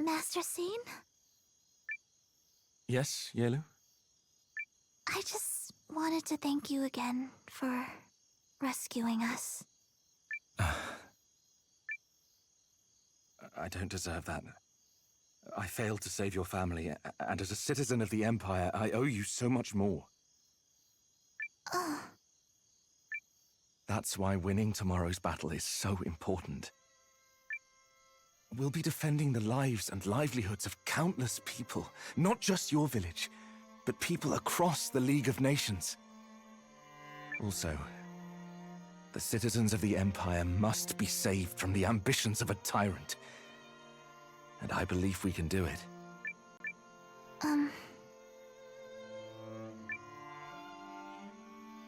Master Scene? Yes, Yelu? I just wanted to thank you again for rescuing us. I don't deserve that. I failed to save your family, and as a citizen of the Empire, I owe you so much more. That's why winning tomorrow's battle is so important. We'll be defending the lives and livelihoods of countless people, not just your village, but people across the League of Nations. Also, the citizens of the Empire must be saved from the ambitions of a tyrant. And I believe we can do it.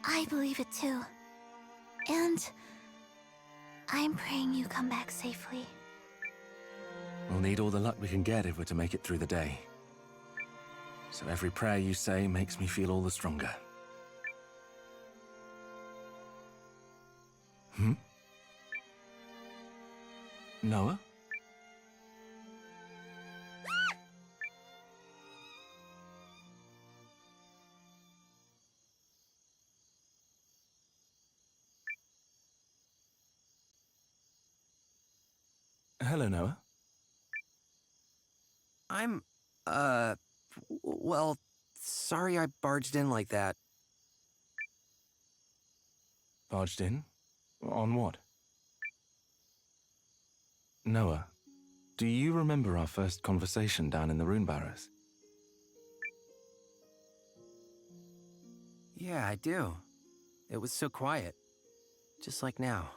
I believe it too. And I'm praying you come back safely. We'll need all the luck we can get if we're to make it through the day. So every prayer you say makes me feel all the stronger. Noah? Hello, Noah. Well, sorry I barged in like that. Barged in? On what? Noah, do you remember our first conversation down in the Rune Barrows? Yeah, I do. It was so quiet. Just like now.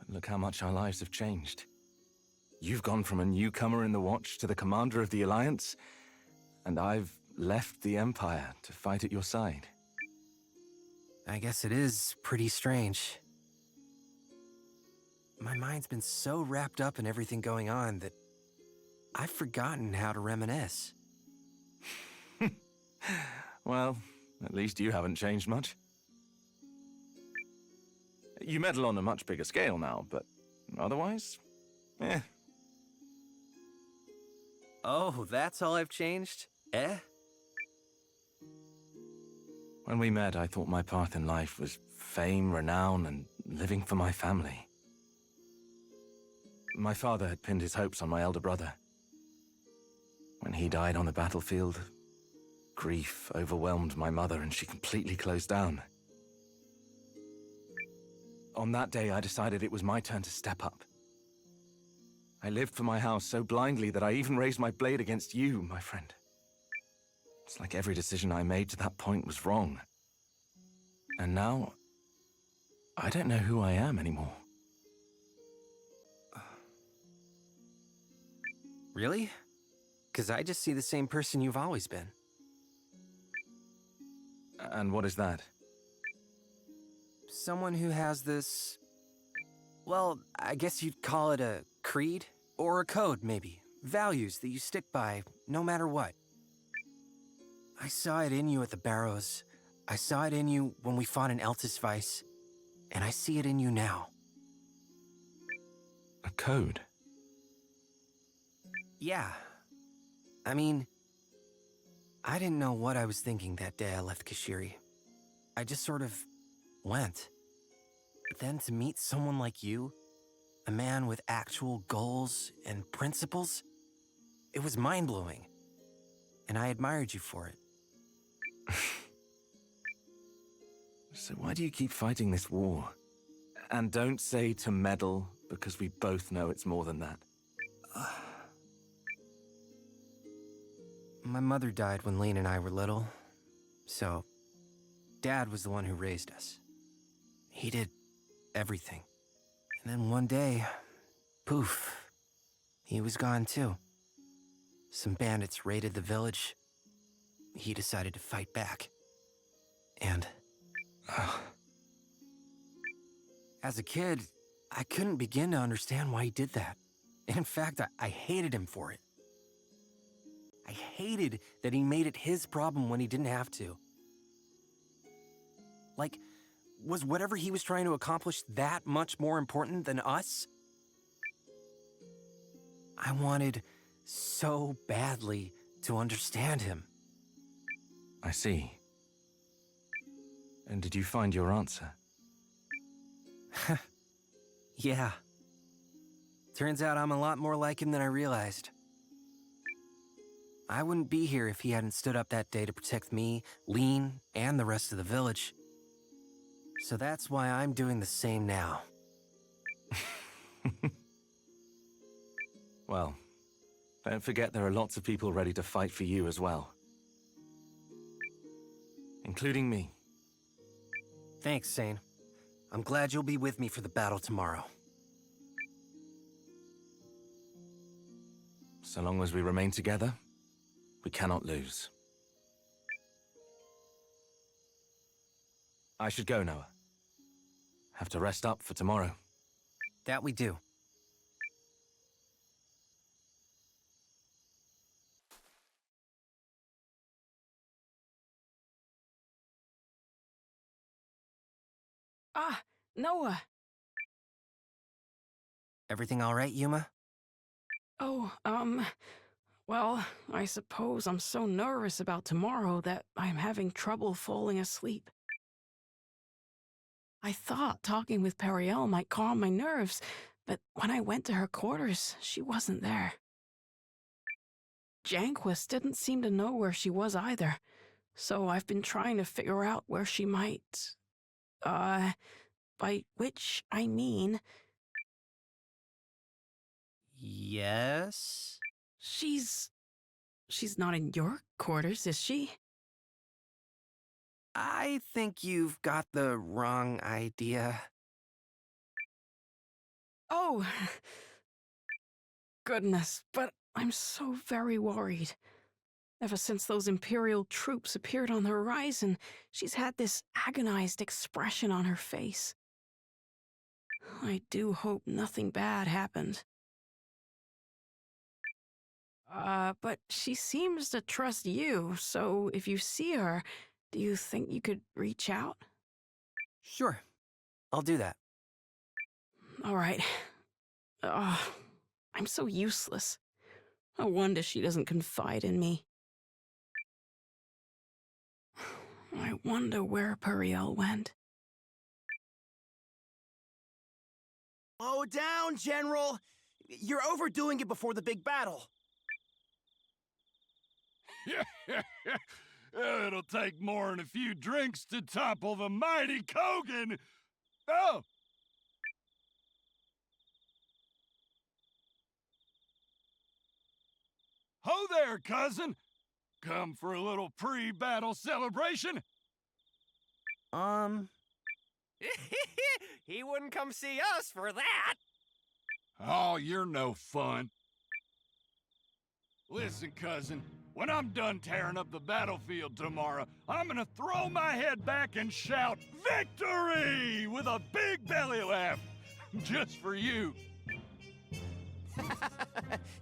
Look how much our lives have changed. You've gone from a newcomer in the Watch to the commander of the Alliance, and I've left the Empire to fight at your side. I guess it is pretty strange. My mind's been so wrapped up in everything going on that I've forgotten how to reminisce. Well, at least you haven't changed much. You meddle on a much bigger scale now, but otherwise, eh. Oh, that's all I've changed? Eh? When we met, I thought my path in life was fame, renown, and living for my family. My father had pinned his hopes on my elder brother. When he died on the battlefield, grief overwhelmed my mother and she completely closed down. On that day, I decided it was my turn to step up. I lived for my house so blindly that I even raised my blade against you, my friend. It's like every decision I made to that point was wrong. And now, I don't know who I am anymore. Really? 'Cause I just see the same person you've always been. And what is that? Someone who has this... Well, I guess you'd call it a creed? Or a code, maybe. Values that you stick by, no matter what. I saw it in you at the Barrows. I saw it in you when we fought in Eltisvice. And I see it in you now. A code? Yeah. I mean, I didn't know what I was thinking that day I left Kashiri. I just sort of went. But then to meet someone like you, a man with actual goals and principles, it was mind-blowing. And I admired you for it. So why do you keep fighting this war? And don't say to meddle, because we both know it's more than that. My mother died when Lane and I were little, so Dad was the one who raised us. He did everything. And then one day, poof, he was gone too. Some bandits raided the village. He decided to fight back. And as a kid, I couldn't begin to understand why he did that. In fact, I hated him for it. I hated that he made it his problem when he didn't have to. Like, was whatever he was trying to accomplish that much more important than us? I wanted so badly to understand him. I see. And did you find your answer? Yeah. Turns out I'm a lot more like him than I realized. I wouldn't be here if he hadn't stood up that day to protect me, Lean, and the rest of the village. So that's why I'm doing the same now. Well, don't forget there are lots of people ready to fight for you as well. Including me. Thanks, Sane. I'm glad you'll be with me for the battle tomorrow. So long as we remain together, we cannot lose. I should go, Noah. Have to rest up for tomorrow. That we do. Ah, Noah. Everything all right, Yuma? Oh, well, I suppose I'm so nervous about tomorrow that I'm having trouble falling asleep. I thought talking with Periel might calm my nerves, but when I went to her quarters, she wasn't there. Janquist didn't seem to know where she was either, so I've been trying to figure out where she might... by which I mean... Yes? She's not in your quarters, is she? I think you've got the wrong idea. Oh, goodness, but I'm so very worried. Ever since those Imperial troops appeared on the horizon, she's had this agonized expression on her face. I do hope nothing bad happened. But she seems to trust you, so if you see her, do you think you could reach out? Sure, I'll do that. All right. I'm so useless. No wonder she doesn't confide in me. I wonder where Periel went. Slow down, General! You're overdoing it before the big battle. It'll take more than a few drinks to topple the mighty Kogan. Oh! Ho there, cousin! Come for a little pre-battle celebration? He wouldn't come see us for that. Oh, you're no fun. Listen, cousin, when I'm done tearing up the battlefield tomorrow, I'm gonna throw my head back and shout, "Victory!" with a big belly laugh. Just for you.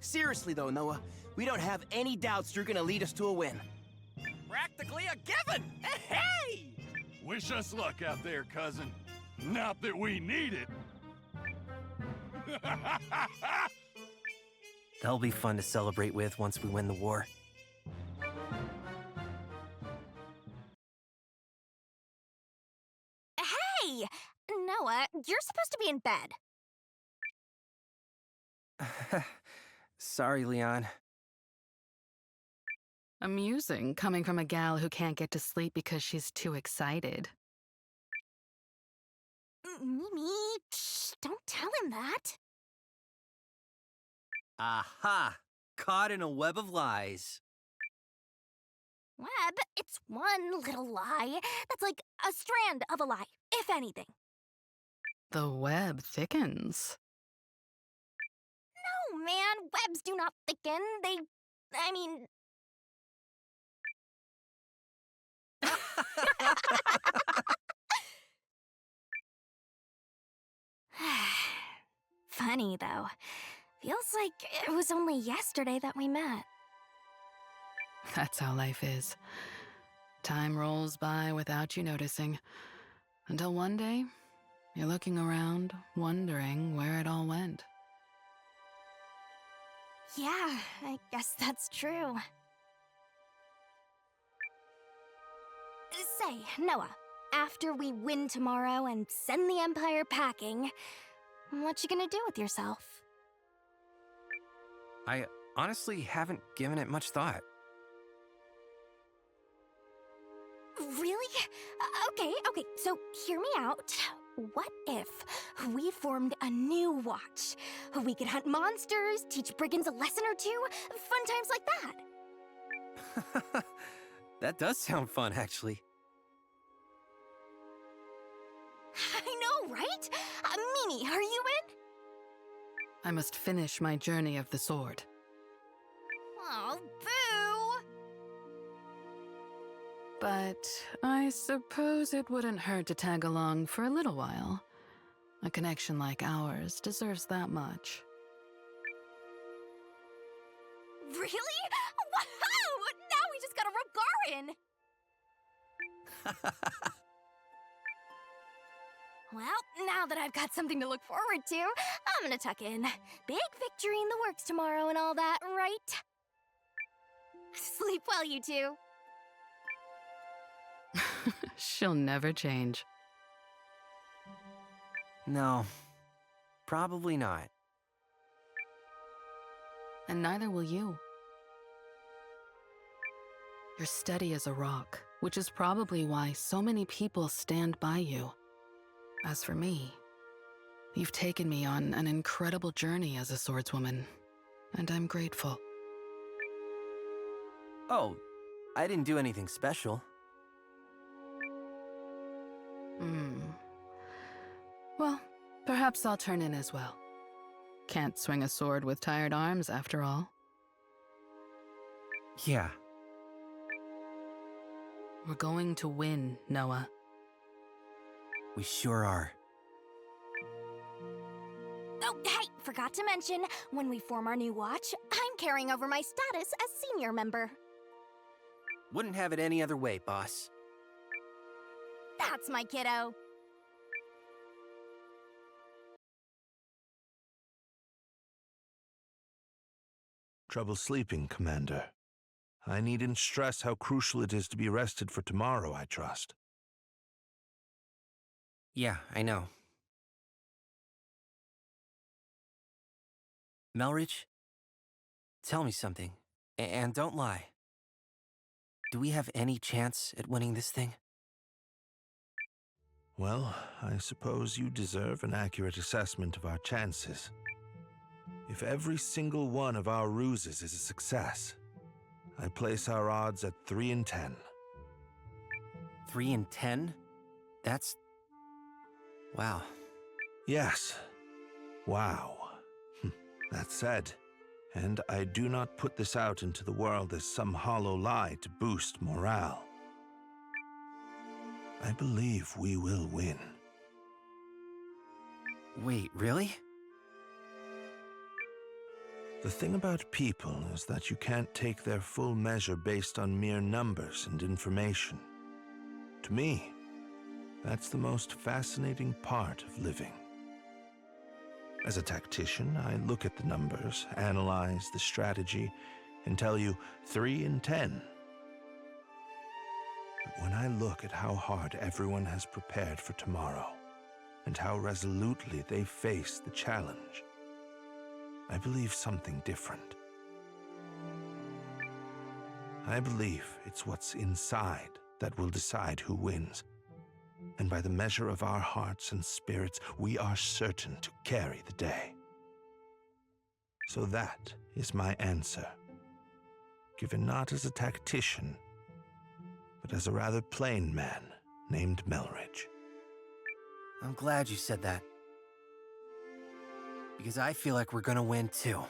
Seriously though, Noah, we don't have any doubts you're gonna lead us to a win. Practically a given. Hey! Wish us luck out there, cousin. Not that we need it. That'll be fun to celebrate with once we win the war. Hey! Noah, you're supposed to be in bed. Sorry, Leon. Amusing, coming from a gal who can't get to sleep because she's too excited. Mimi, shh, don't tell him that. Aha! Caught in a web of lies. Web, it's one little lie. That's like a strand of a lie, if anything. The web thickens. No, man, webs do not thicken. I mean... Funny, though. Feels like it was only yesterday that we met. That's how life is. Time rolls by without you noticing. Until one day, you're looking around, wondering where it all went. Yeah, I guess that's true. Say, Noah, after we win tomorrow and send the Empire packing, what you gonna do with yourself? I honestly haven't given it much thought. Really? Okay, so hear me out. What if we formed a new watch? We could hunt monsters, teach brigands a lesson or two, fun times like that. That does sound fun, actually. I know, right? Mimi, are you in? I must finish my journey of the sword. Oh, boo! But I suppose it wouldn't hurt to tag along for a little while. A connection like ours deserves that much. Really? Wow! Now we just got a Rogarin! Well, now that I've got something to look forward to, I'm gonna tuck in. Big victory in the works tomorrow and all that, right? Sleep well, you two. She'll never change. No, probably not. And neither will you. You're steady as a rock, which is probably why so many people stand by you. As for me, you've taken me on an incredible journey as a swordswoman, and I'm grateful. Oh, I didn't do anything special. Well, perhaps I'll turn in as well. Can't swing a sword with tired arms, after all. Yeah. We're going to win, Noah. We sure are. Oh, hey, forgot to mention, when we form our new watch, I'm carrying over my status as senior member. Wouldn't have it any other way, boss. That's my kiddo. Trouble sleeping, Commander. I needn't stress how crucial it is to be rested for tomorrow, I trust. Yeah, I know. Melridge, tell me something, and don't lie. Do we have any chance at winning this thing? Well, I suppose you deserve an accurate assessment of our chances. If every single one of our ruses is a success, I place our odds at 3 in 10. 3 in 10? That's... wow. Yes. Wow. That said, and I do not put this out into the world as some hollow lie to boost morale. I believe we will win. Wait, really? The thing about people is that you can't take their full measure based on mere numbers and information. To me, that's the most fascinating part of living. As a tactician, I look at the numbers, analyze the strategy, and tell you 3 in 10. But when I look at how hard everyone has prepared for tomorrow, and how resolutely they face the challenge, I believe something different. I believe it's what's inside that will decide who wins. And by the measure of our hearts and spirits, we are certain to carry the day. So that is my answer, given not as a tactician, but as a rather plain man named Melridge. I'm glad you said that. Because I feel like we're gonna win too.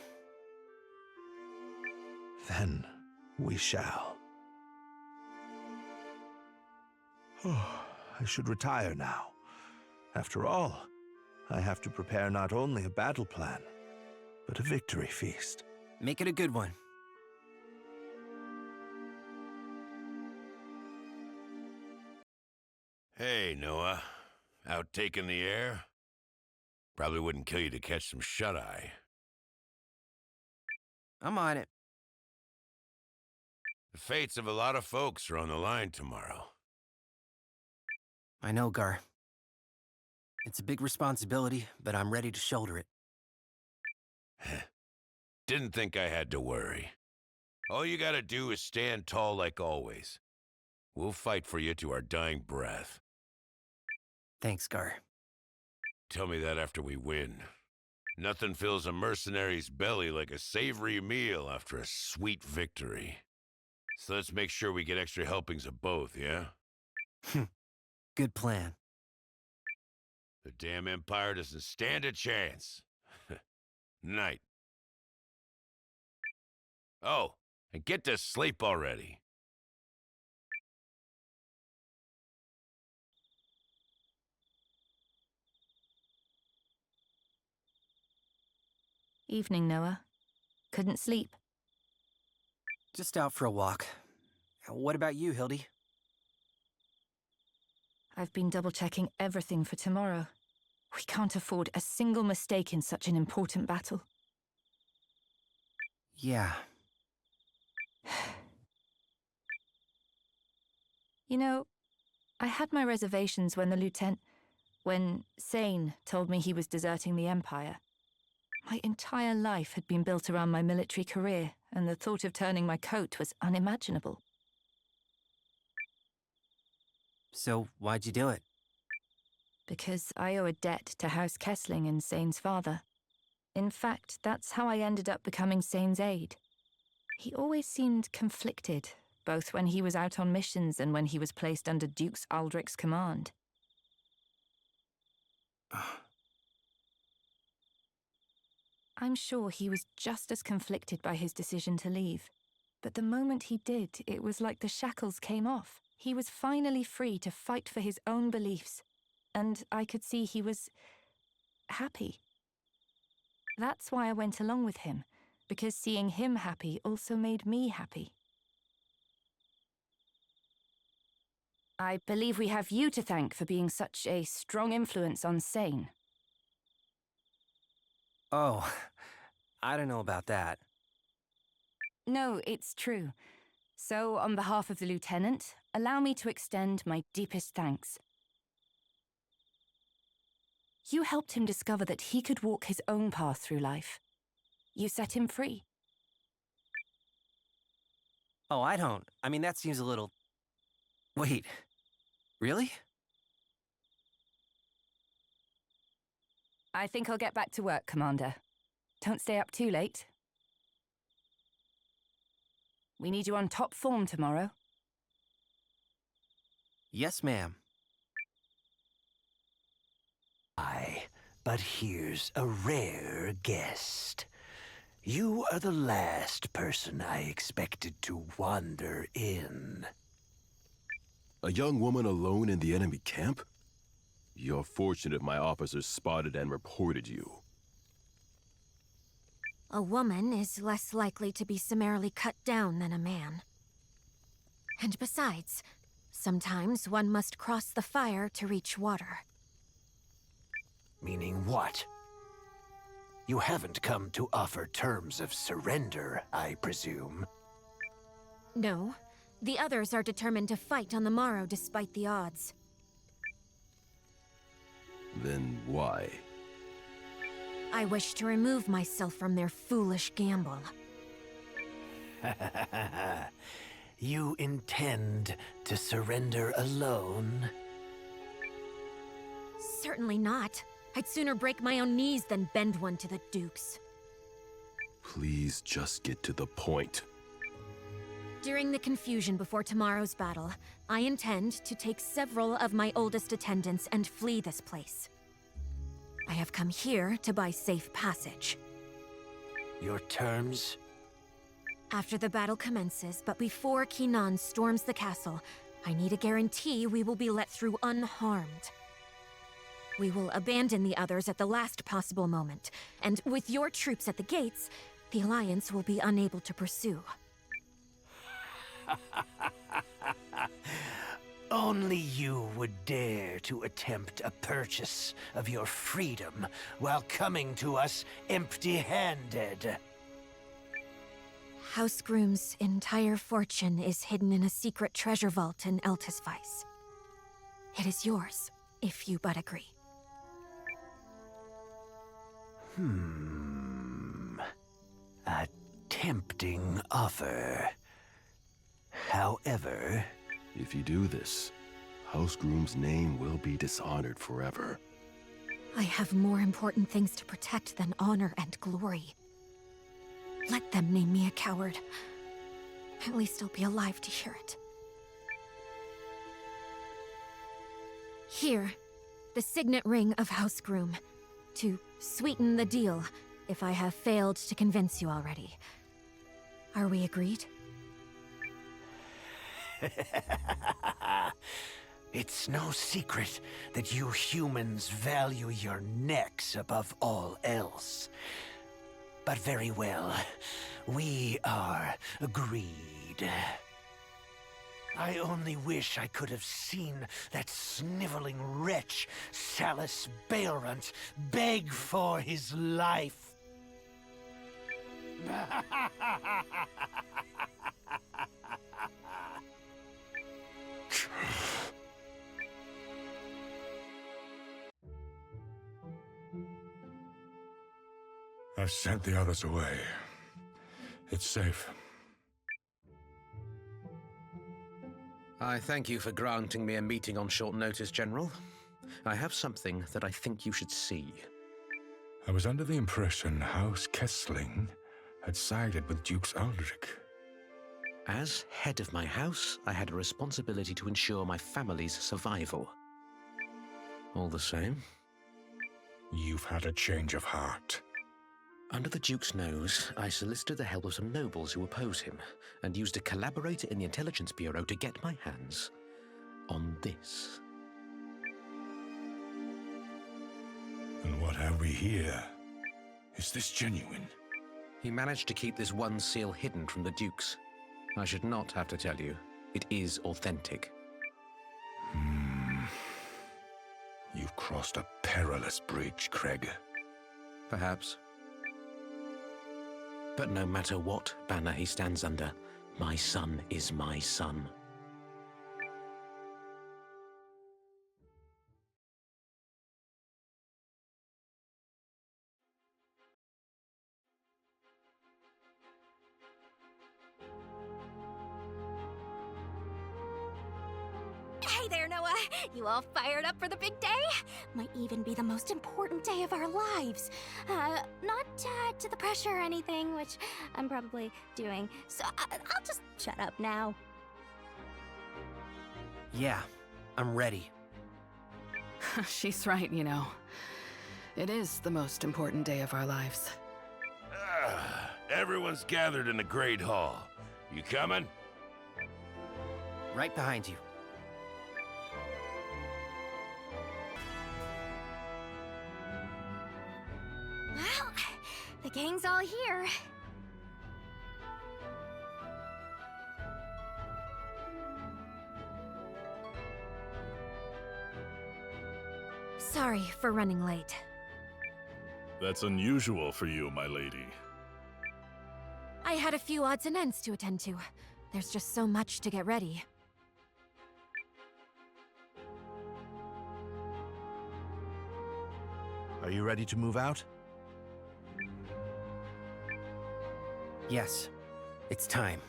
Then we shall. Oh, I should retire now. After all, I have to prepare not only a battle plan, but a victory feast. Make it a good one. Hey, Noah. Out taking the air? Probably wouldn't kill you to catch some shut-eye. I'm on it. The fates of a lot of folks are on the line tomorrow. I know, Gar. It's a big responsibility, but I'm ready to shoulder it. Didn't think I had to worry. All you gotta do is stand tall like always. We'll fight for you to our dying breath. Thanks, Gar. Tell me that after we win. Nothing fills a mercenary's belly like a savory meal after a sweet victory. So let's make sure we get extra helpings of both, yeah? Good plan. The damn Empire doesn't stand a chance. Night. Oh, and get to sleep already. Evening, Noah. Couldn't sleep. Just out for a walk. What about you, Hildy? I've been double-checking everything for tomorrow. We can't afford a single mistake in such an important battle. Yeah. You know, I had my reservations when Sane told me he was deserting the Empire. My entire life had been built around my military career, and the thought of turning my coat was unimaginable. So, why'd you do it? Because I owe a debt to House Kessling and Sane's father. In fact, that's how I ended up becoming Sane's aide. He always seemed conflicted, both when he was out on missions and when he was placed under Dukes Aldrich's command. I'm sure he was just as conflicted by his decision to leave. But the moment he did, it was like the shackles came off. He was finally free to fight for his own beliefs. And I could see he was happy. That's why I went along with him, because seeing him happy also made me happy. I believe we have you to thank for being such a strong influence on Sane. Oh, I don't know about that. No, it's true. So, on behalf of the Lieutenant, allow me to extend my deepest thanks. You helped him discover that he could walk his own path through life. You set him free. Oh, I don't. I mean, that seems a little... Wait. Really? I think I'll get back to work, Commander. Don't stay up too late. We need you on top form tomorrow. Yes, ma'am. But here's a rare guest. You are the last person I expected to wander in. A young woman alone in the enemy camp? You're fortunate my officers spotted and reported you. A woman is less likely to be summarily cut down than a man. And besides, sometimes one must cross the fire to reach water. Meaning what? You haven't come to offer terms of surrender, I presume. No, the others are determined to fight on the morrow despite the odds. Then why? I wish to remove myself from their foolish gamble. You intend to surrender alone? Certainly not. I'd sooner break my own knees than bend one to the Dukes. Please just get to the point. During the confusion before tomorrow's battle, I intend to take several of my oldest attendants and flee this place. I have come here to buy safe passage. Your terms? After the battle commences, but before Kinan storms the castle, I need a guarantee we will be let through unharmed. We will abandon the others at the last possible moment, and with your troops at the gates, the Alliance will be unable to pursue. Only you would dare to attempt a purchase of your freedom while coming to us empty-handed. House Groom's entire fortune is hidden in a secret treasure vault in Eltisvice. It is yours, if you but agree. A tempting offer. However... If you do this, House Groom's name will be dishonored forever. I have more important things to protect than honor and glory. Let them name me a coward. At least I'll be alive to hear it. Here, the signet ring of House Groom. To sweeten the deal, if I have failed to convince you already. Are we agreed? It's no secret that you humans value your necks above all else. But very well, we are agreed. I only wish I could have seen that sniveling wretch, Salus Baelrunt, beg for his life. I've sent the others away. It's safe. I thank you for granting me a meeting on short notice, General. I have something that I think you should see. I was under the impression House Kessling had sided with Dukes Aldrich. As head of my house, I had a responsibility to ensure my family's survival. All the same, You've had a change of heart. under the Duke's nose, I solicited the help of some nobles who oppose him, and used a collaborator in the Intelligence Bureau to get my hands on this. And what have we here? Is this genuine? He managed to keep this one seal hidden from the Dukes. I should not have to tell you. It is authentic. You've crossed a perilous bridge, Craig. Perhaps. But no matter what banner he stands under, my son is my son. Hey there, Noah! You all fired up for the big day? Might even be the most important day of our lives. Not to the pressure or anything, which I'm probably doing. So I'll just shut up now. Yeah, I'm ready. She's right, you know. It is the most important day of our lives. Everyone's gathered in the Great Hall. You coming? Right behind you. Well, the gang's all here. Sorry for running late. That's unusual for you, my lady. I had a few odds and ends to attend to. There's just so much to get ready. Are you ready to move out? Yes, it's time.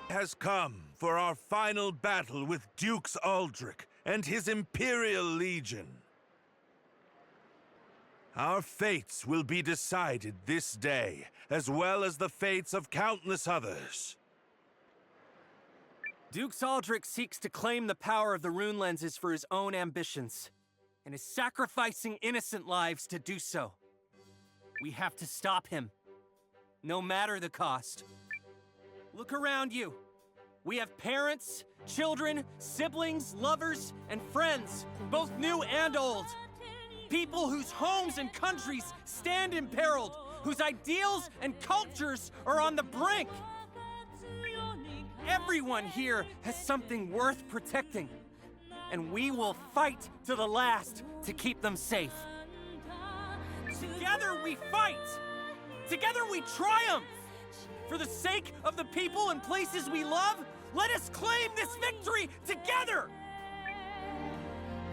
Has come for our final battle with Dukes Aldrich and his Imperial Legion. Our fates will be decided this day, as well as the fates of countless others. Dukes Aldrich seeks to claim the power of the rune lenses for his own ambitions, and is sacrificing innocent lives to do so. We have to stop him, no matter the cost. Look around you. We have parents, children, siblings, lovers, and friends, both new and old. People whose homes and countries stand imperiled, whose ideals and cultures are on the brink. Everyone here has something worth protecting, and we will fight to the last to keep them safe. Together we fight! Together we triumph! For the sake of the people and places we love, let us claim this victory together!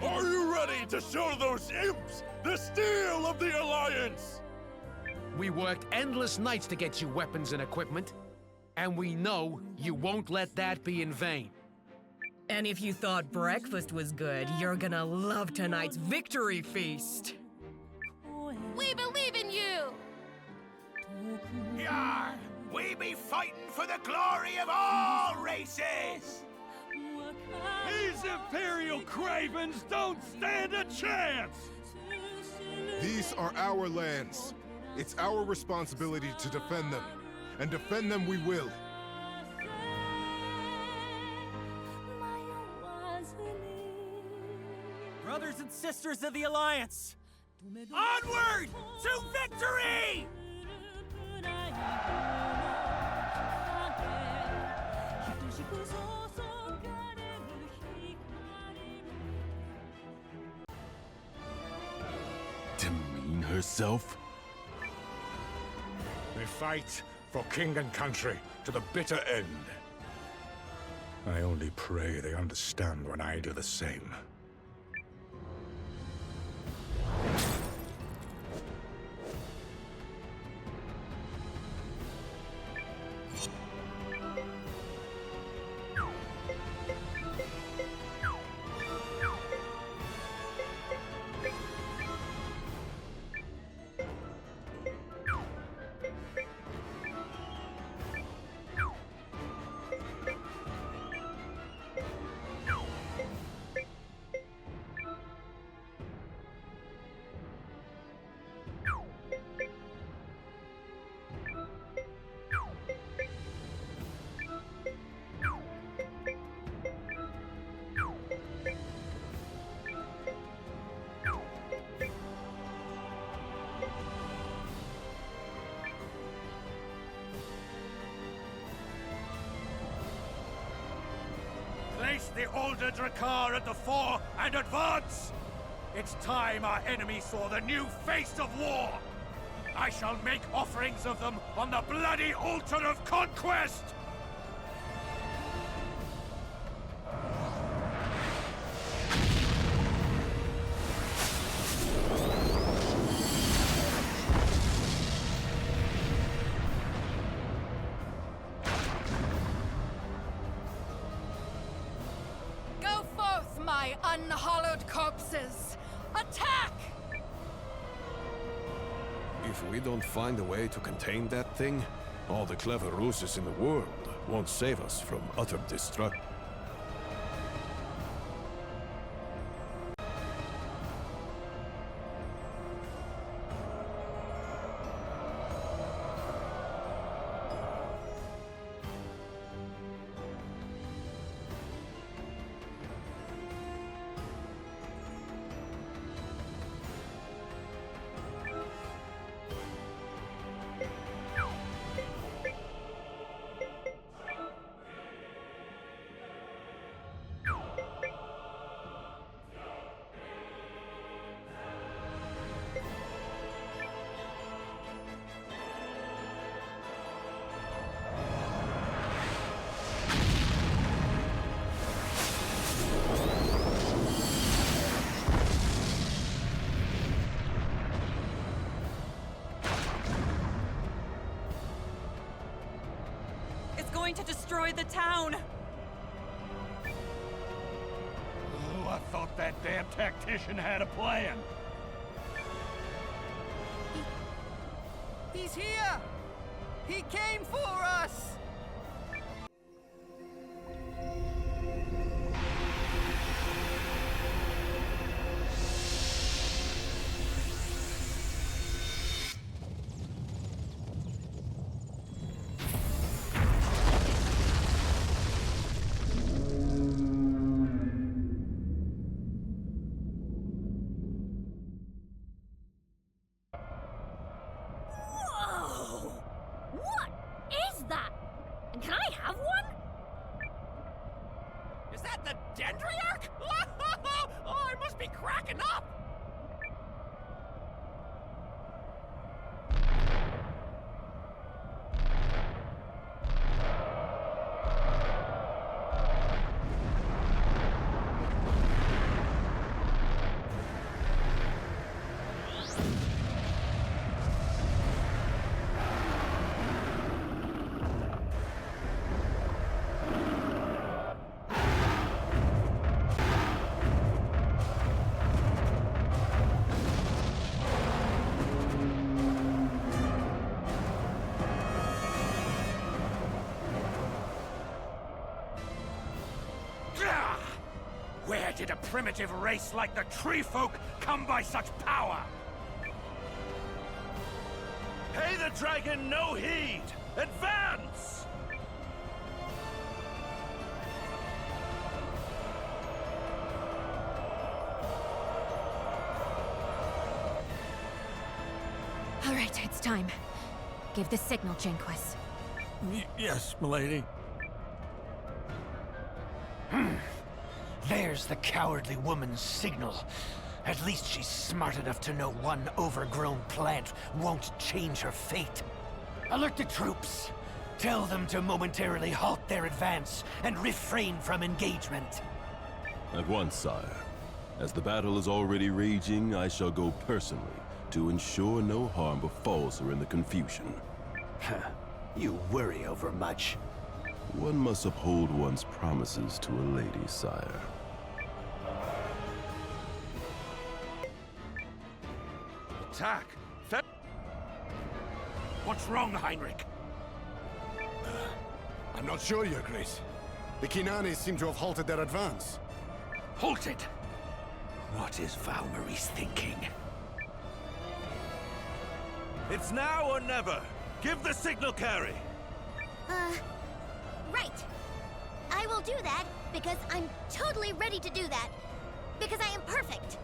Are you ready to show those imps the steel of the Alliance? We worked endless nights to get you weapons and equipment, and we know you won't let that be in vain. And if you thought breakfast was good, you're gonna love tonight's victory feast. We believe in you! Yar! We be fighting for the glory of all races! These Imperial cravens don't stand a chance! These are our lands. It's our responsibility to defend them. And defend them we will. Brothers and sisters of the Alliance, onward to victory! Demean herself? We fight for king and country to the bitter end. I only pray they understand when I do the same. Place the older Drakkar at the fore and advance! It's time our enemy saw the new face of war! I shall make offerings of them on the bloody altar of conquest! Go forth, my unhallowed corpses! Attack! If we don't find a way to contain that thing, all the clever ruses in the world won't save us from utter destruction. Going to destroy the town! Oh, I thought that damn tactician had a plan. He's here! He came for us! Can I have one? Is that the Dendriarch? Oh, I must be cracking up! Where did a primitive race like the tree folk come by such power? Pay the dragon no heed! Advance! All right, it's time. Give the signal, Jinquis. Yes, milady. There's the cowardly woman's signal. At least she's smart enough to know one overgrown plant won't change her fate. Alert the troops. Tell them to momentarily halt their advance and refrain from engagement. At once, sire. As the battle is already raging, I shall go personally to ensure no harm befalls her in the confusion. You worry over much. One must uphold one's promises to a lady, sire. Attack! What's wrong, Heinrich? I'm not sure, Your Grace. The Kinanes seem to have halted their advance. Halted? What is Valmyrie's thinking? It's now or never. Give the signal, Carrie. Right. I will do that because I'm totally ready to do that. Because I am perfect.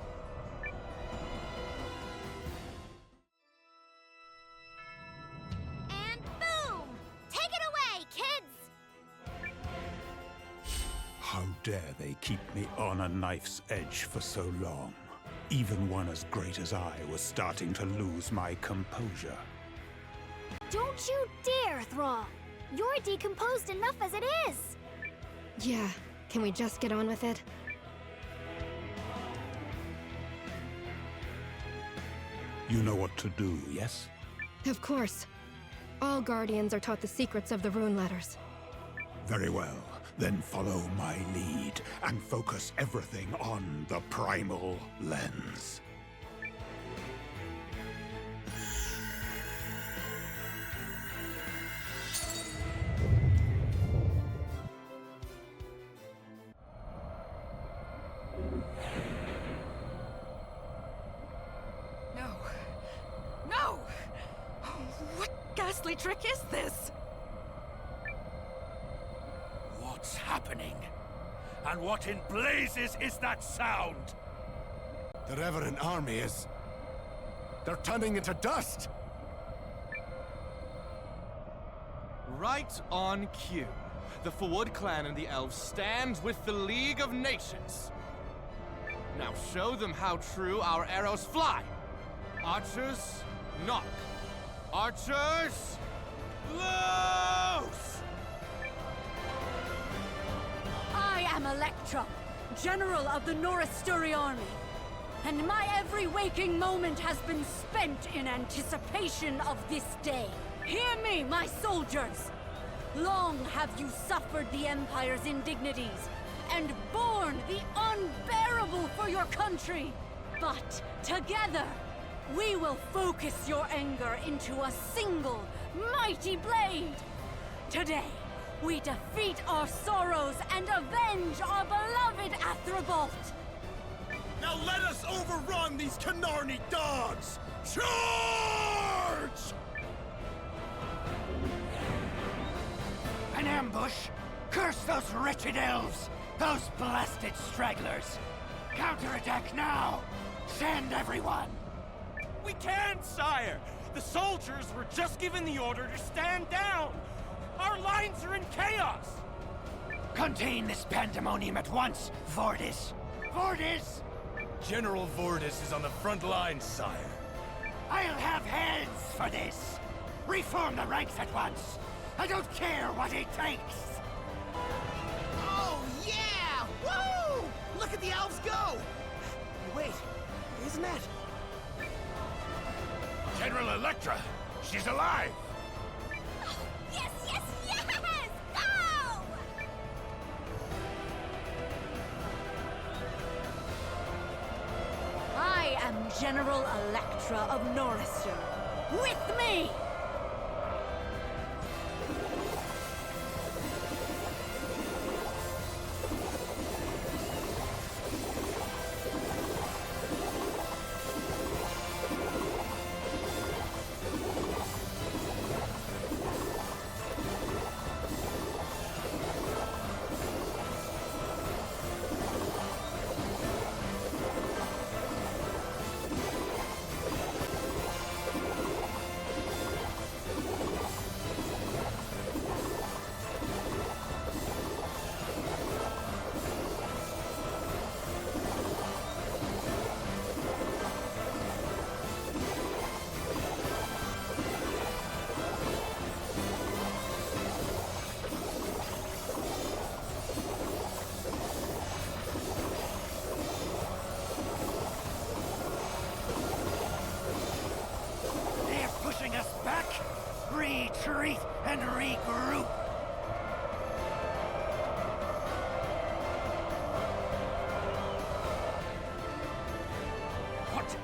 And boom! Take it away, kids! How dare they keep me on a knife's edge for so long? Even one as great as I was starting to lose my composure. Don't you dare, Thrall! You're decomposed enough as it is! Yeah, can we just get on with it? You know what to do, yes? Of course. All Guardians are taught the secrets of the rune letters. Very well. Then follow my lead and focus everything on the primal lens. No. No! What ghastly trick is this? What's happening? And what in blazes is that sound? The Revenant army is... they're turning into dust! Right on cue. The Fawad clan and the elves stand with the League of Nations. Now show them how true our arrows fly. Archers, knock. Archers, loose! I am Electra, General of the Norasturi Army, and my every waking moment has been spent in anticipation of this day. Hear me, my soldiers! Long have you suffered the Empire's indignities, and borne the unbearable for your country. But together, we will focus your anger into a single, mighty blade. Today, we defeat our sorrows and avenge our beloved Athrobalt! Now let us overrun these Canarni dogs! Charge! An ambush? Curse those wretched elves! Those blasted stragglers! Counterattack now! Send everyone! We can't, sire! The soldiers were just given the order to stand down! Our lines are in chaos! Contain this pandemonium at once, Vordis! Vordis! General Vordis is on the front lines, sire. I'll have hands for this! Reform the ranks at once! I don't care what it takes! Oh, yeah! Woo! Look at the elves go! Wait, isn't that... General Electra! She's alive! Yes, yes, yes! Go! I am General Electra of Norrister. With me!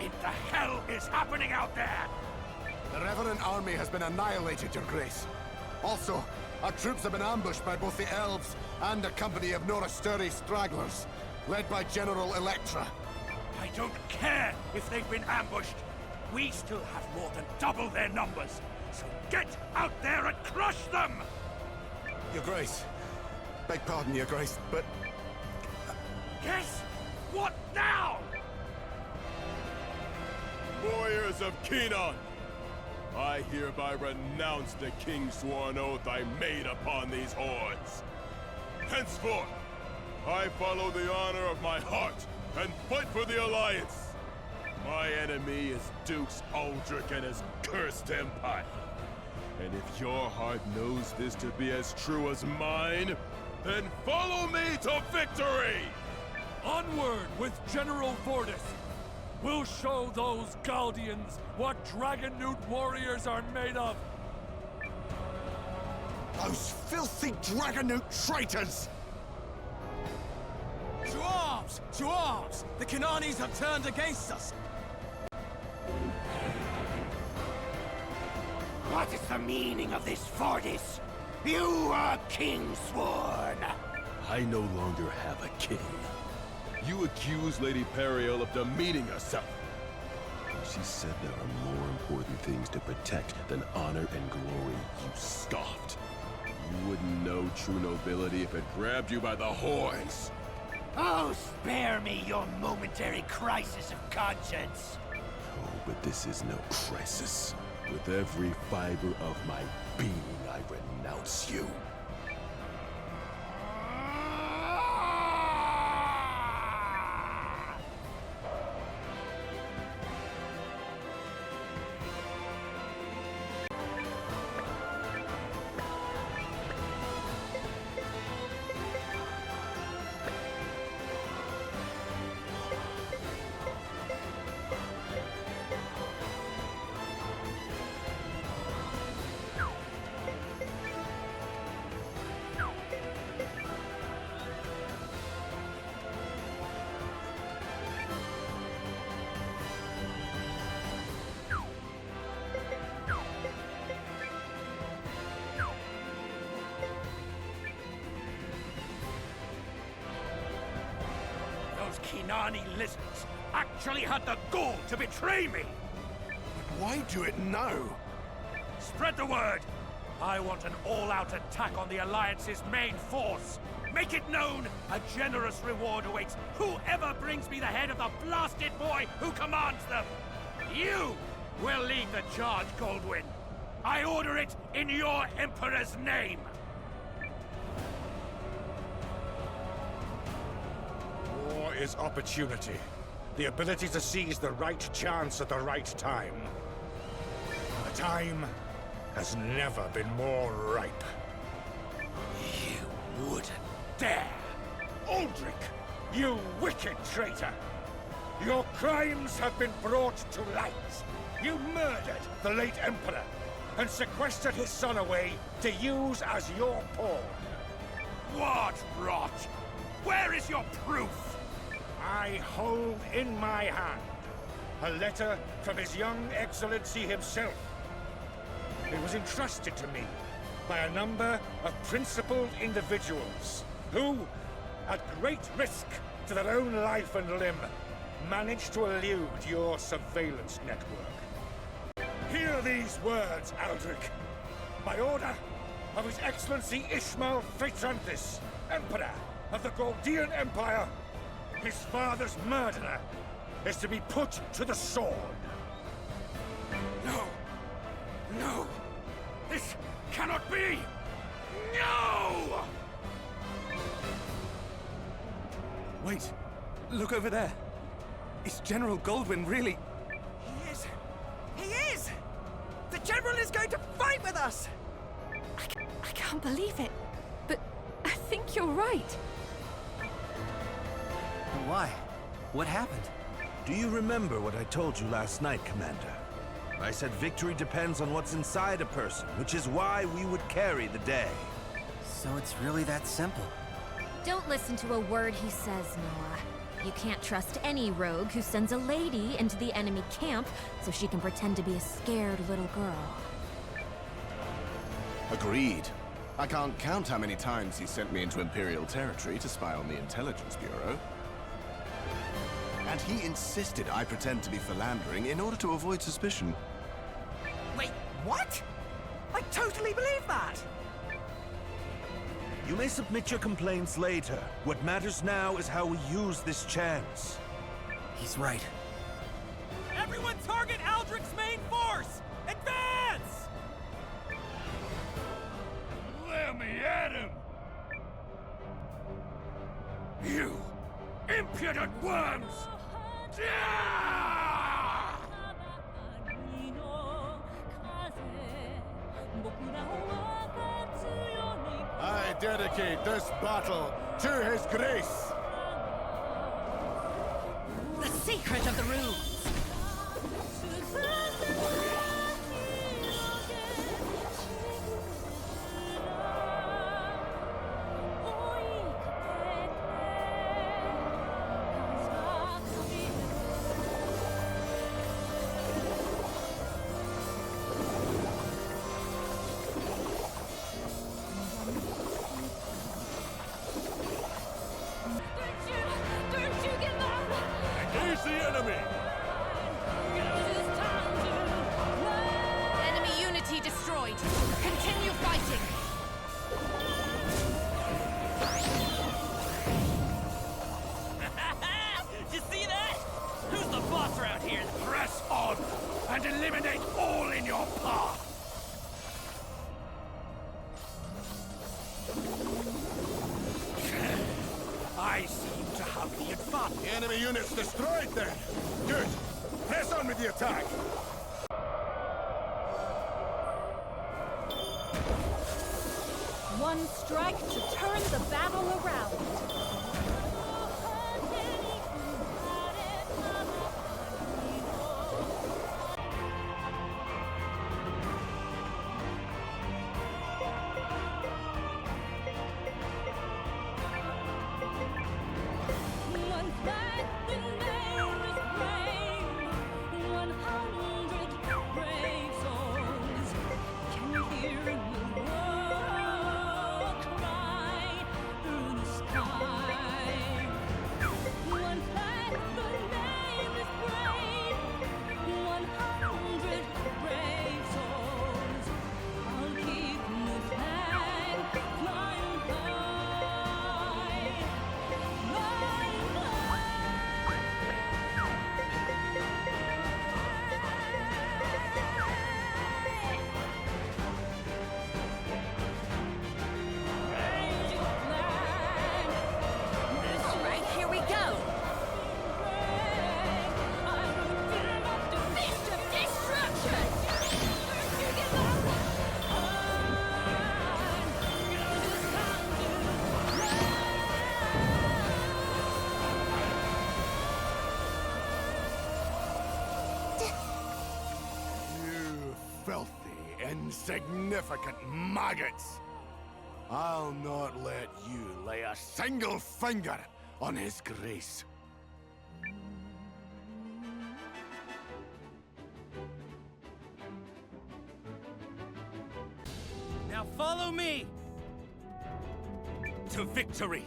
in the hell is happening out there? The Revenant army has been annihilated, Your Grace. Also, our troops have been ambushed by both the elves and a company of Norasturi stragglers, led by General Electra. I don't care if they've been ambushed. We still have more than double their numbers. So get out there and crush them! Your Grace. Beg pardon, Your Grace, but... Yes? What now? Warriors of Kenon, I hereby renounce the king's sworn oath I made upon these hordes. Henceforth, I follow the honor of my heart and fight for the Alliance. My enemy is Dukes Aldrich and his cursed empire. And if your heart knows this to be as true as mine, then follow me to victory! Onward with General Vordis! We'll show those Galdians what Dragonute warriors are made of! Those filthy Dragonute traitors! To arms! To arms! The Kananis have turned against us! What is the meaning of this, Vordis? You are kingsworn! I no longer have a king. You accuse Lady Periel of demeaning herself. She said there are more important things to protect than honor and glory. You scoffed. You wouldn't know true nobility if it grabbed you by the horns. Oh, spare me your momentary crisis of conscience! Oh, but this is no crisis. With every fiber of my being, I renounce you. Those Kinani lizards actually had the gall to betray me! But why do it now? Spread the word! I want an all-out attack on the Alliance's main force! Make it known! A generous reward awaits whoever brings me the head of the blasted boy who commands them! You will lead the charge, Goldwyn! I order it in your Emperor's name! War is opportunity. The ability to seize the right chance at the right time. The time has never been more ripe. You wouldn't dare! Aldrich, you wicked traitor! Your crimes have been brought to light! You murdered the late Emperor and sequestered his son away to use as your pawn! What rot! Where is your proof? I hold in my hand a letter from His Young Excellency himself. It was entrusted to me by a number of principled individuals who, at great risk to their own life and limb, managed to elude your surveillance network. Hear these words, Aldrich. By order of His Excellency Ishmael Fratrantis, Emperor of the Galdian Empire, his father's murderer is to be put to the sword. No! No! This cannot be! No! Wait, look over there. Is General Goldwyn really... He is! He is! The General is going to fight with us! I can't believe it, but I think you're right. Why? What happened? Do you remember what I told you last night, Commander? I said victory depends on what's inside a person, which is why we would carry the day. So it's really that simple. Don't listen to a word he says, Noah. You can't trust any rogue who sends a lady into the enemy camp so she can pretend to be a scared little girl. Agreed. I can't count how many times he sent me into Imperial territory to spy on the Intelligence Bureau. And he insisted I pretend to be philandering in order to avoid suspicion. Wait, what? I totally believe that! You may submit your complaints later. What matters now is how we use this chance. He's right. Everyone target Aldrich's main force! Advance! Let me at him! You impudent worms! I dedicate this battle to His Grace. The secret of the runes. Engage the enemy! Enemy unity destroyed. Continue fighting. You see that? Who's the boss around here? Press on and eliminate all in your path! I seem to have the advantage. The enemy unit's destroyed then. Good. Press on with the attack. One strike to turn the battle around. Filthy, insignificant maggots! I'll not let you lay a single finger on His Grace. Now follow me! To victory!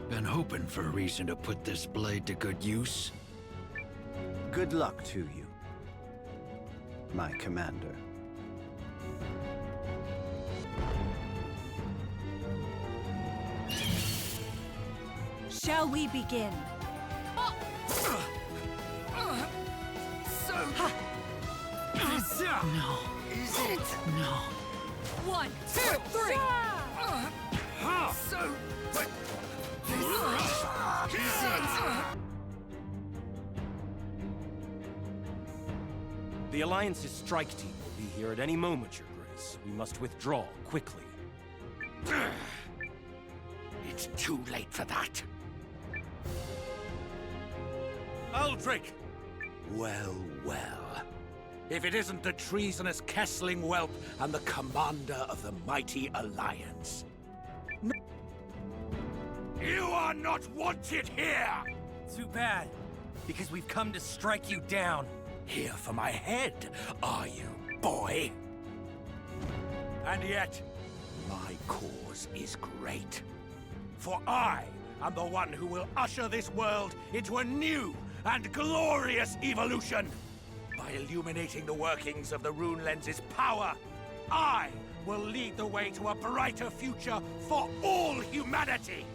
Been hoping for a reason to put this blade to good use. Good luck to you, my commander. Shall we begin? No. Is it? No. 1, 2, 3. The Alliance's strike team will be here at any moment, Your Grace. We must withdraw quickly. It's too late for that. Aldrich! Well, well. If it isn't the treasonous Kessling whelp and the commander of the mighty Alliance. are not wanted here! Too bad, because we've come to strike you down. Here for my head, are you, boy? And yet, my cause is great. For I am the one who will usher this world into a new and glorious evolution. By illuminating the workings of the Rune Lens's power, I will lead the way to a brighter future for all humanity!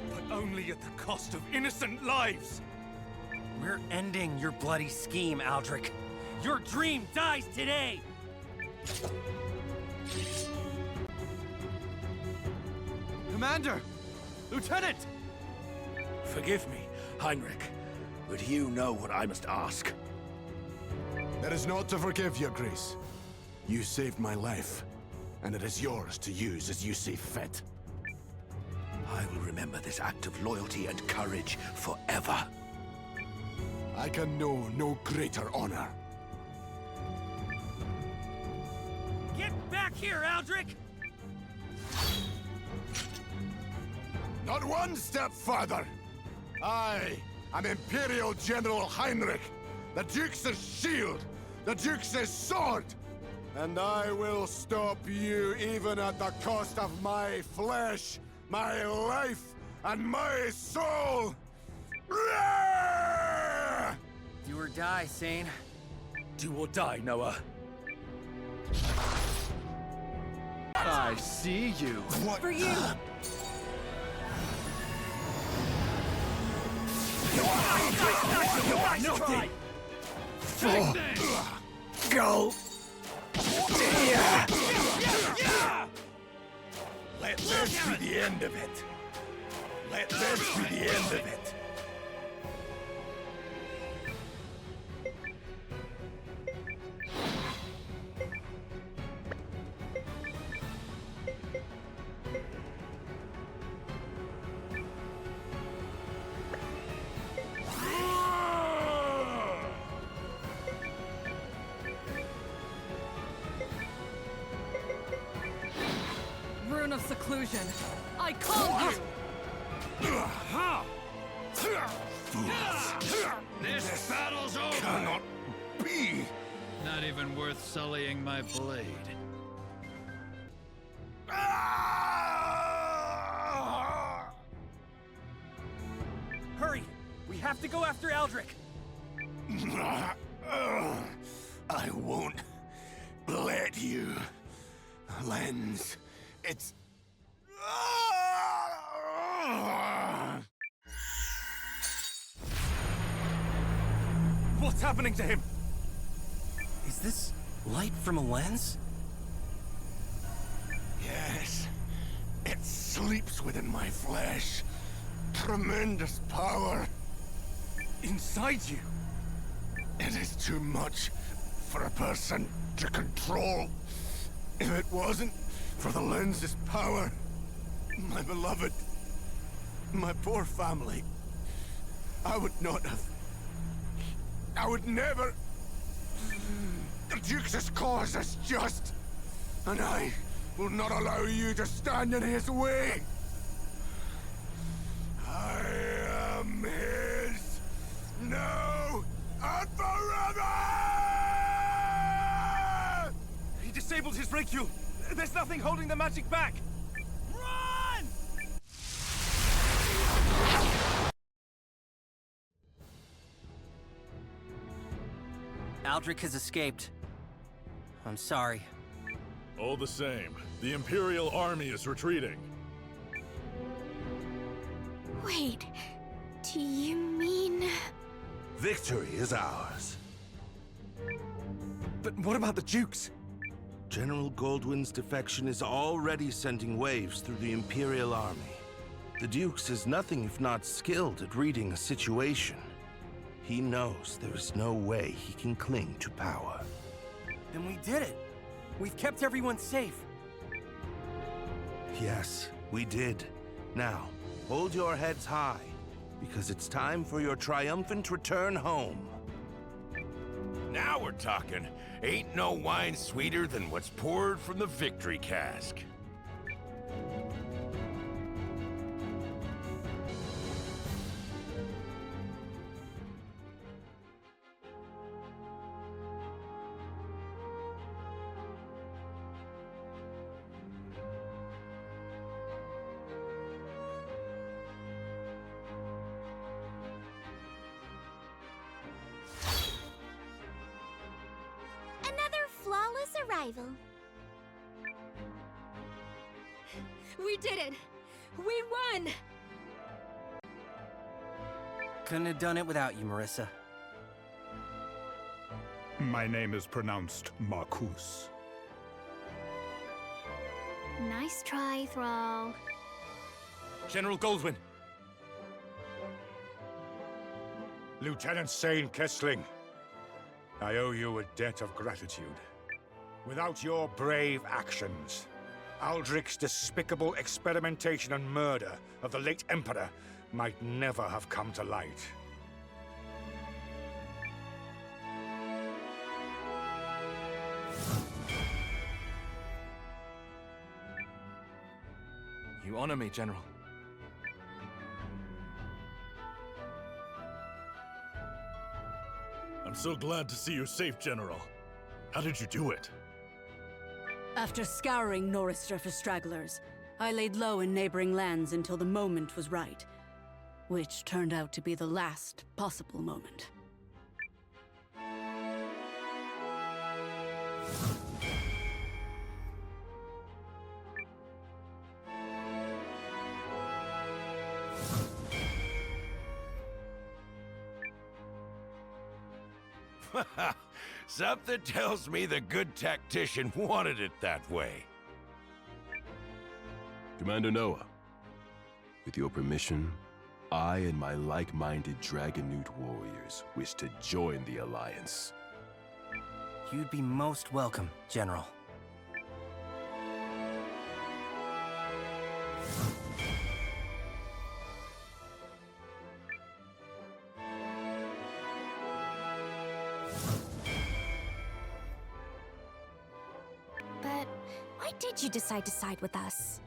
But only at the cost of innocent lives! We're ending your bloody scheme, Aldrich. Your dream dies today! Commander! Lieutenant! Forgive me, Heinrich, but you know what I must ask. There is naught to forgive, Your Grace. You saved my life, and it is yours to use as you see fit. I will remember this act of loyalty and courage forever. I can know no greater honor. Get back here, Aldrich! Not one step further! I am Imperial General Heinrich, the Duke's shield, the Duke's sword! And I will stop you even at the cost of my flesh, my life, and my soul! Do or die, Sane. Do or die, Noah. I see you. What? For you! Nothing! Go! Yeah! Let this be the end of it. Let this be the end of it. Rune of seclusion. I call you! This battle's over! Cannot be! Not even worth sullying my blade. Hurry! We have to go after Aldrich! I won't let you. Lens, it's... What's happening to him? Is this light from a lens? Yes. It sleeps within my flesh. Tremendous power. Inside you? It is too much for a person to control. If it wasn't for the lens's power, my beloved, my poor family, I would not have... I would never... The Duke's cause is just, and I will not allow you to stand in his way. I am his now and forever! He disabled his Reicule. There's nothing holding the magic back. Run! Aldrich has escaped. I'm sorry. All the same, the Imperial army is retreating. Wait, do you mean... Victory is ours. But what about the Dukes? General Goldwyn's defection is already sending waves through the Imperial army. The Dukes is nothing if not skilled at reading a situation. He knows there is no way he can cling to power. Then we did it. We've kept everyone safe. Yes, we did. Now, hold your heads high, because it's time for your triumphant return home. Now we're talking. Ain't no wine sweeter than what's poured from the victory cask. arrival. We did it! We won! Couldn't have done it without you, Marissa. My name is pronounced Marcus. Nice try, Thrall. General Goldwyn. Lieutenant Sane Kessling, I owe you a debt of gratitude. Without your brave actions, Aldrich's despicable experimentation and murder of the late Emperor might never have come to light. You honor me, General. I'm so glad to see you safe, General. How did you do it? After scouring Norrister for stragglers, I laid low in neighboring lands until the moment was right. Which turned out to be the last possible moment. Something tells me the good tactician wanted it that way. Commander Noah, with your permission, I and my like-minded Dragonute warriors wish to join the Alliance. You'd be most welcome, General. But why did you decide to side with us?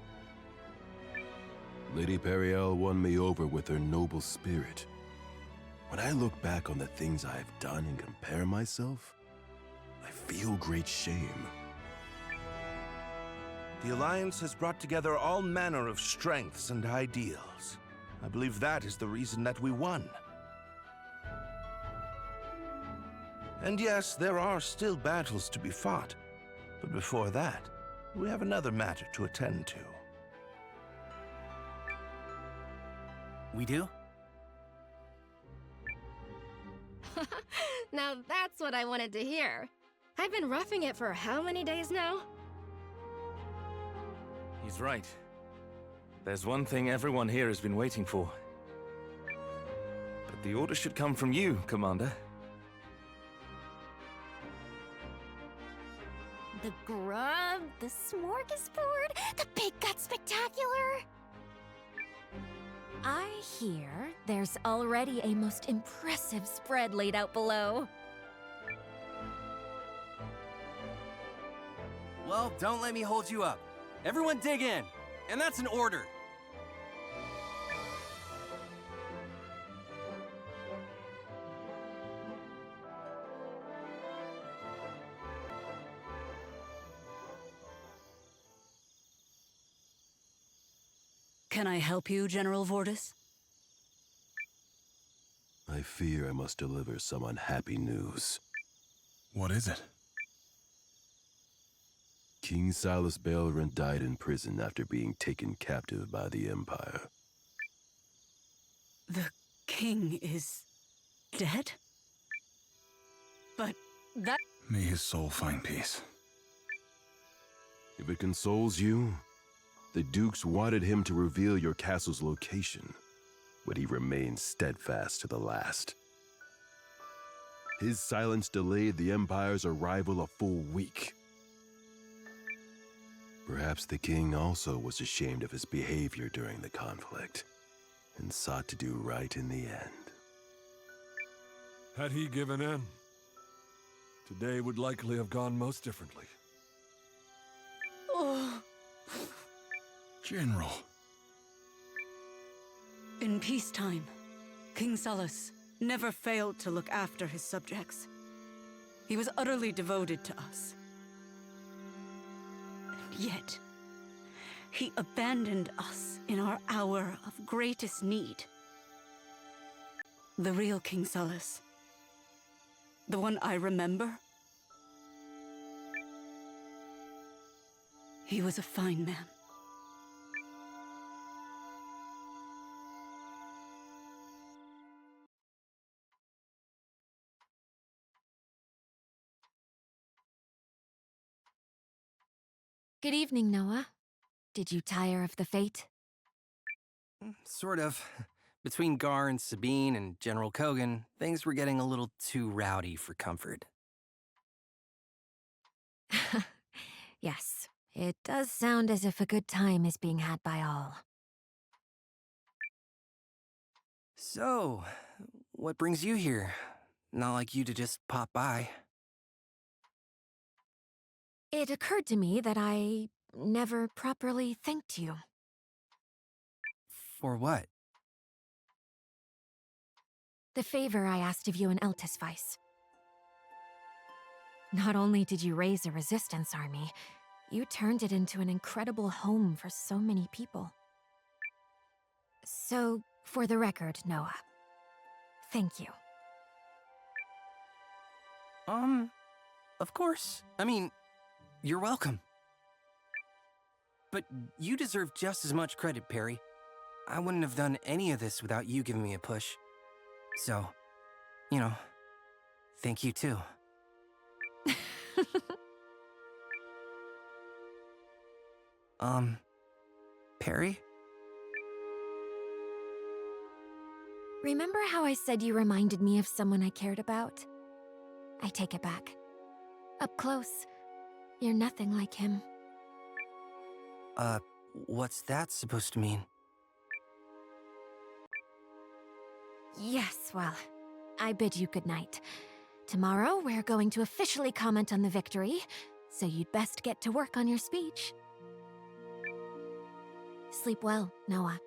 Lady Periel won me over with her noble spirit. When I look back on the things I have done and compare myself, I feel great shame. The Alliance has brought together all manner of strengths and ideals. I believe that is the reason that we won. And yes, there are still battles to be fought. But before that, we have another matter to attend to. We do? Now that's what I wanted to hear. I've been roughing it for how many days now? He's right. There's one thing everyone here has been waiting for. But the order should come from you, Commander. The grub, the smorgasbord, the big gut spectacular. I hear there's already a most impressive spread laid out below. Well, don't let me hold you up. Everyone dig in, and that's an order. Can I help you, General Vordis? I fear I must deliver some unhappy news. What is it? King Silas Baelrent died in prison after being taken captive by the Empire. The king is dead? But that... May his soul find peace. If it consoles you, the Dukes wanted him to reveal your castle's location, but he remained steadfast to the last. His silence delayed the Empire's arrival a full week. Perhaps the king also was ashamed of his behavior during the conflict, and sought to do right in the end. Had he given in, today would likely have gone most differently. Oh. General. In peacetime, King Silas never failed to look after his subjects. He was utterly devoted to us. And yet, he abandoned us in our hour of greatest need. The real King Silas, the one I remember, He was a fine man. Good evening, Noah. Did you tire of the fate? Sort of. Between Gar and Sabine and General Kogan, things were getting a little too rowdy for comfort. Yes, it does sound as if a good time is being had by all. So, what brings you here? Not like you to just pop by. It occurred to me that I never properly thanked you. For what? The favor I asked of you in Eltisvice. Not only did you raise a resistance army, you turned it into an incredible home for so many people. So, for the record, Noah, thank you. Of course. I mean, you're welcome. But you deserve just as much credit, Perry. I wouldn't have done any of this without you giving me a push. So, you know, thank you too. Perry? Remember how I said you reminded me of someone I cared about? I take it back. Up close, you're nothing like him. What's that supposed to mean? Yes, well, I bid you good night. Tomorrow, we're going to officially comment on the victory, so you'd best get to work on your speech. Sleep well, Noah.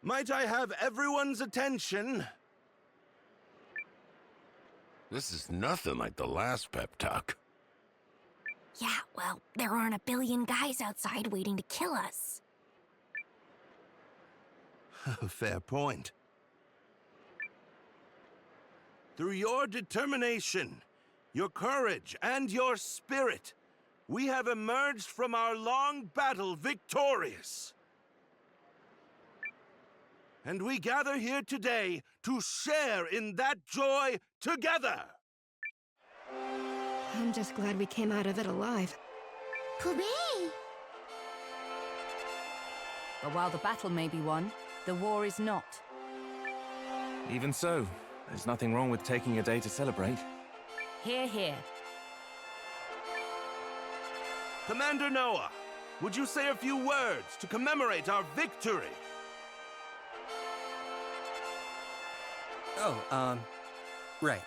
Might I have everyone's attention? This is nothing like the last pep talk. Yeah, well, there aren't a billion guys outside waiting to kill us. Fair point. Through your determination, your courage, and your spirit, we have emerged from our long battle victorious. And we gather here today to share in that joy together! I'm just glad we came out of it alive. Hooray! But while the battle may be won, the war is not. Even so, there's nothing wrong with taking a day to celebrate. Hear, hear. Commander Noah, would you say a few words to commemorate our victory? Oh, right.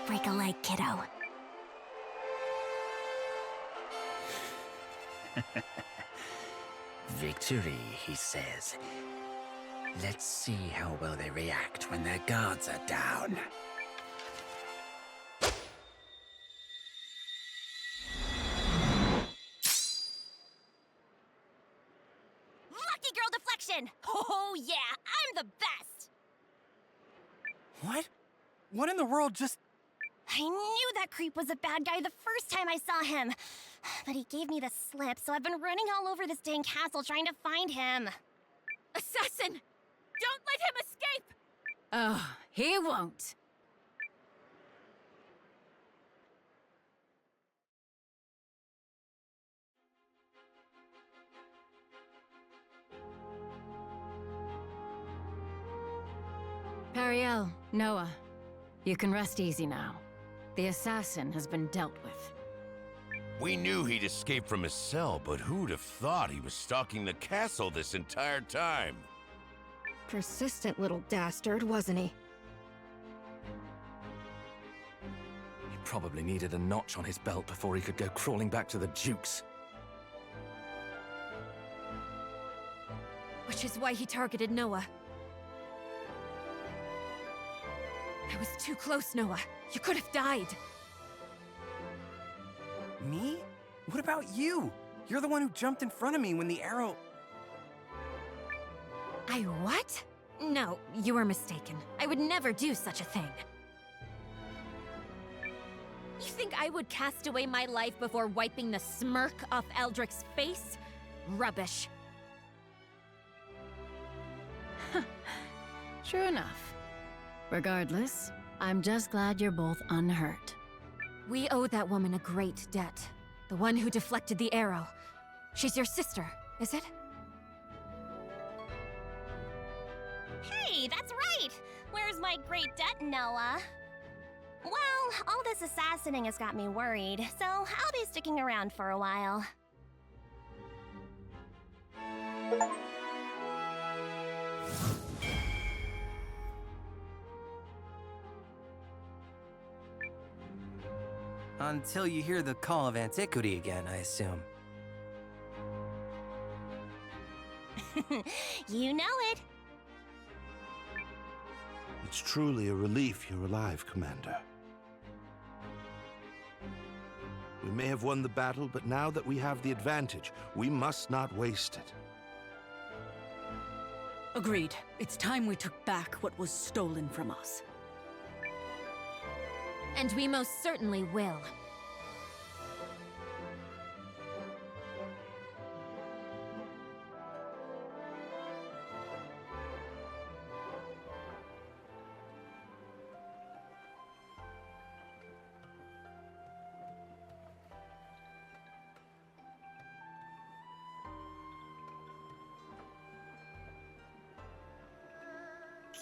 Break a leg, kiddo. Victory, he says. Let's see how well they react when their guards are down. Lucky girl deflection! Oh yeah, I'm the best! What? What in the world just... I knew that creep was a bad guy the first time I saw him. But he gave me the slip, so I've been running all over this dang castle trying to find him. Assassin! Don't let him escape! Oh, he won't. Periel, Noah, you can rest easy now. The assassin has been dealt with. We knew he'd escaped from his cell, but who'd have thought he was stalking the castle this entire time? Persistent little dastard, wasn't he? He probably needed a notch on his belt before he could go crawling back to the Dukes. Which is why he targeted Noah. I was too close, Noah. You could have died. Me? What about you? You're the one who jumped in front of me when the arrow... I what? No, you are mistaken. I would never do such a thing. You think I would cast away my life before wiping the smirk off Eldric's face? Rubbish. Sure enough. Regardless, I'm just glad you're both unhurt. We owe that woman a great debt. The one who deflected the arrow. She's your sister, is it? Hey, that's right! Where's my great debt, Noah? Well, all this assassinating has got me worried, so I'll be sticking around for a while. Until you hear the call of antiquity again, I assume. You know it. It's truly a relief you're alive, Commander. We may have won the battle, but now that we have the advantage, we must not waste it. Agreed. It's time we took back what was stolen from us. And we most certainly will.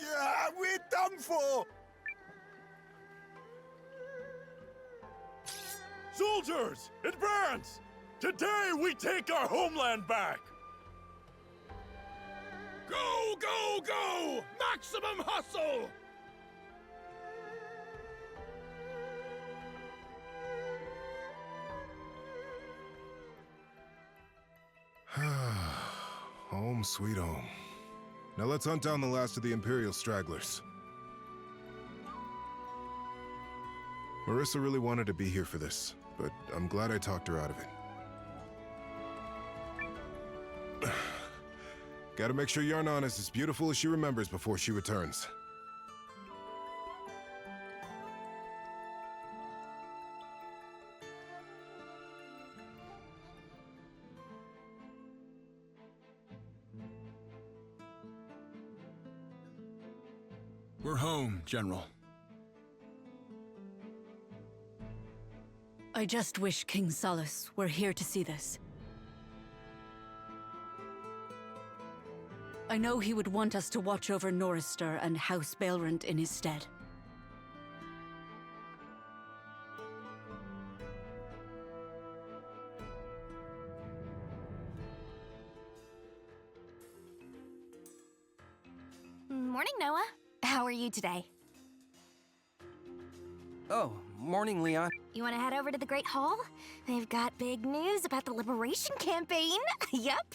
Yeah, we're done for! Soldiers, advance! Today we take our homeland back! Go, go, go! Maximum hustle! Home sweet home. Now let's hunt down the last of the Imperial stragglers. Marissa really wanted to be here for this, but I'm glad I talked her out of it. Gotta make sure Yarnan is as beautiful as she remembers before she returns. We're home, General. I just wish King Solus were here to see this. I know he would want us to watch over Norrister and House Baelrant in his stead. Morning, Noah. How are you today? Oh, morning, Leon. You want to head over to the Great Hall? They've got big news about the Liberation Campaign. Yup.